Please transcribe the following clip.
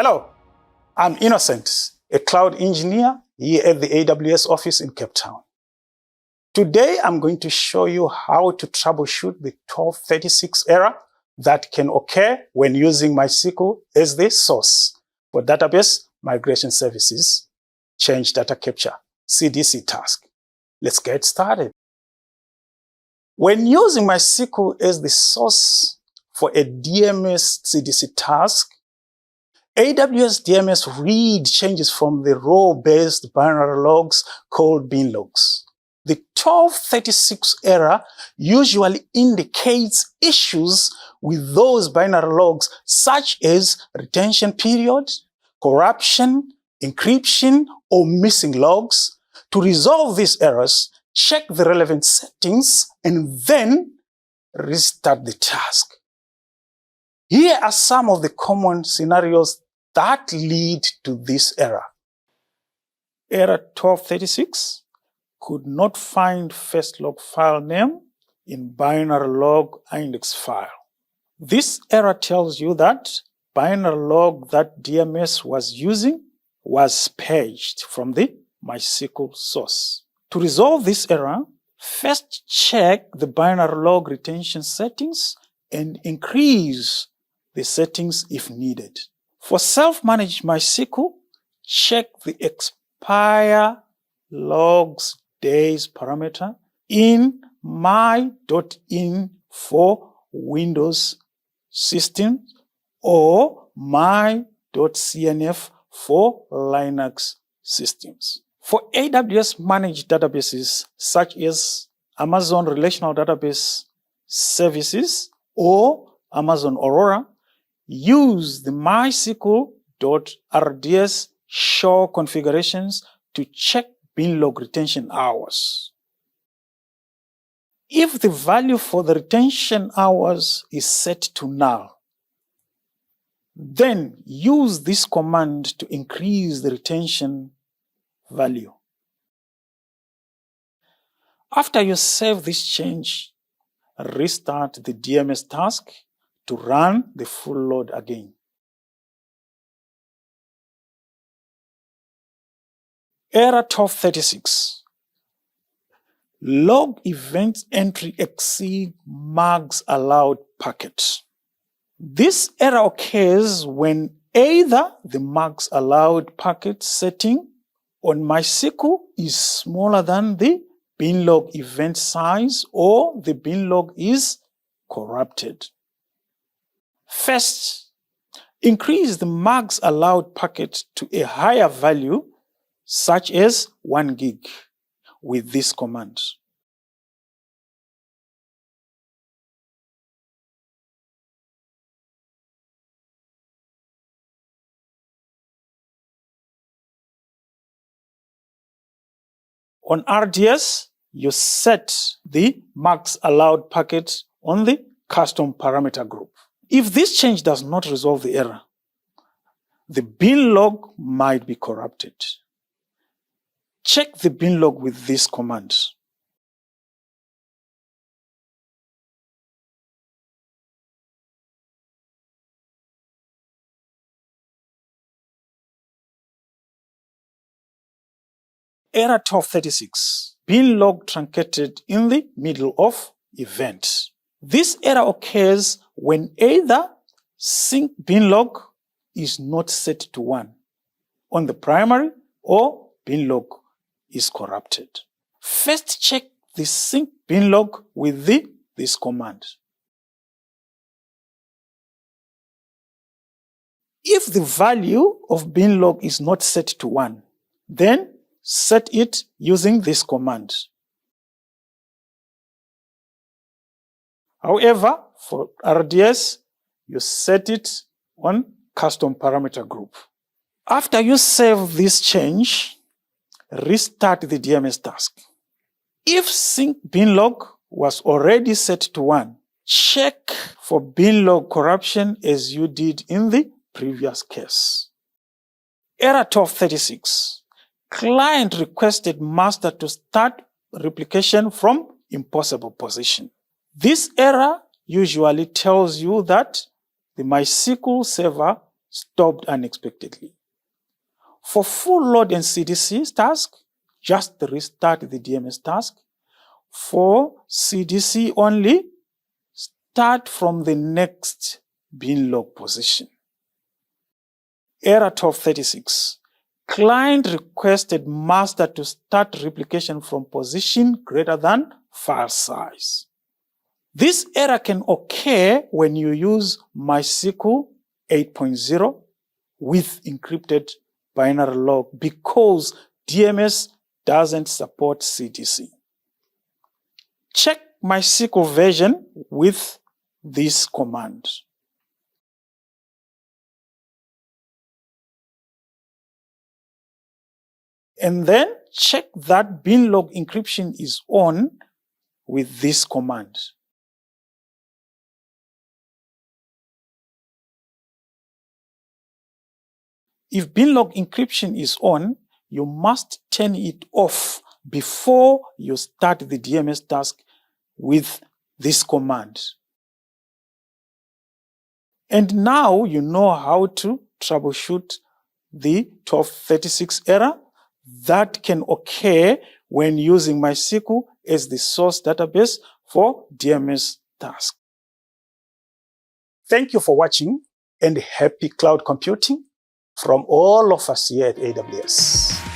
Hello, I'm Innocent, a cloud engineer here at the AWS office in Cape Town. Today, I'm going to show you how to troubleshoot the 1236 error that can occur when using MySQL as the source for database migration services, change data capture, CDC task. Let's get started. When using MySQL as the source for a DMS CDC task, AWS DMS read changes from the row-based binary logs called Binlogs. The 1236 error usually indicates issues with those binary logs such as retention period, corruption, encryption, or missing logs. To resolve these errors, check the relevant settings and then restart the task. Here are some of the common scenarios that lead to this error. Error 1236 could not find first log file name in binary log index file. This error tells you that binary log that DMS was using was paged from the MySQL source. To resolve this error, first check the binary log retention settings and increase the settings if needed. For self-managed MySQL, check the expire logs days parameter in my.in for Windows systems or my.cnf for Linux systems. For AWS managed databases such as Amazon Relational Database Services or Amazon Aurora, use the MySQL.rds show configurations to check Binlog retention hours. If the value for the retention hours is set to null, then use this command to increase the retention value. After you save this change, restart the DMS task to run the full load again. Error 1236. Log event entry exceed max allowed packet. This error occurs when either the max allowed packet setting on MySQL is smaller than the Binlog event size or the Binlog is corrupted. First, increase the max allowed packet to a higher value, such as 1 gig, with this command. On RDS, you set the max allowed packet on the custom parameter group. If this change does not resolve the error, the Binlog might be corrupted. Check the Binlog with this command. Error 1236. Binlog truncated in the middle of event. This error occurs when either sync Binlog is not set to 1 on the primary or Binlog is corrupted. First, check the sync Binlog with this command. If the value of Binlog is not set to 1, then set it using this command. However, for RDS, you set it on custom parameter group. After you save this change, restart the DMS task. If sync Binlog was already set to 1, check for Binlog corruption as you did in the previous case. Error 1236. Client requested master to start replication from impossible position. This error usually tells you that the MySQL server stopped unexpectedly. For full load and CDC task, just restart the DMS task. For CDC only, start from the next Binlog position. Error 1236. Client requested master to start replication from position greater than file size. This error can occur when you use MySQL 8.0 with encrypted binary log because DMS doesn't support CDC. Check MySQL version with this command. And then check that Binlog encryption is on with this command. If Binlog encryption is on, you must turn it off before you start the DMS task with this command. And now you know how to troubleshoot the 1236 error that can occur when using MySQL as the source database for DMS tasks. Thank you for watching and happy cloud computing from all of us here at AWS.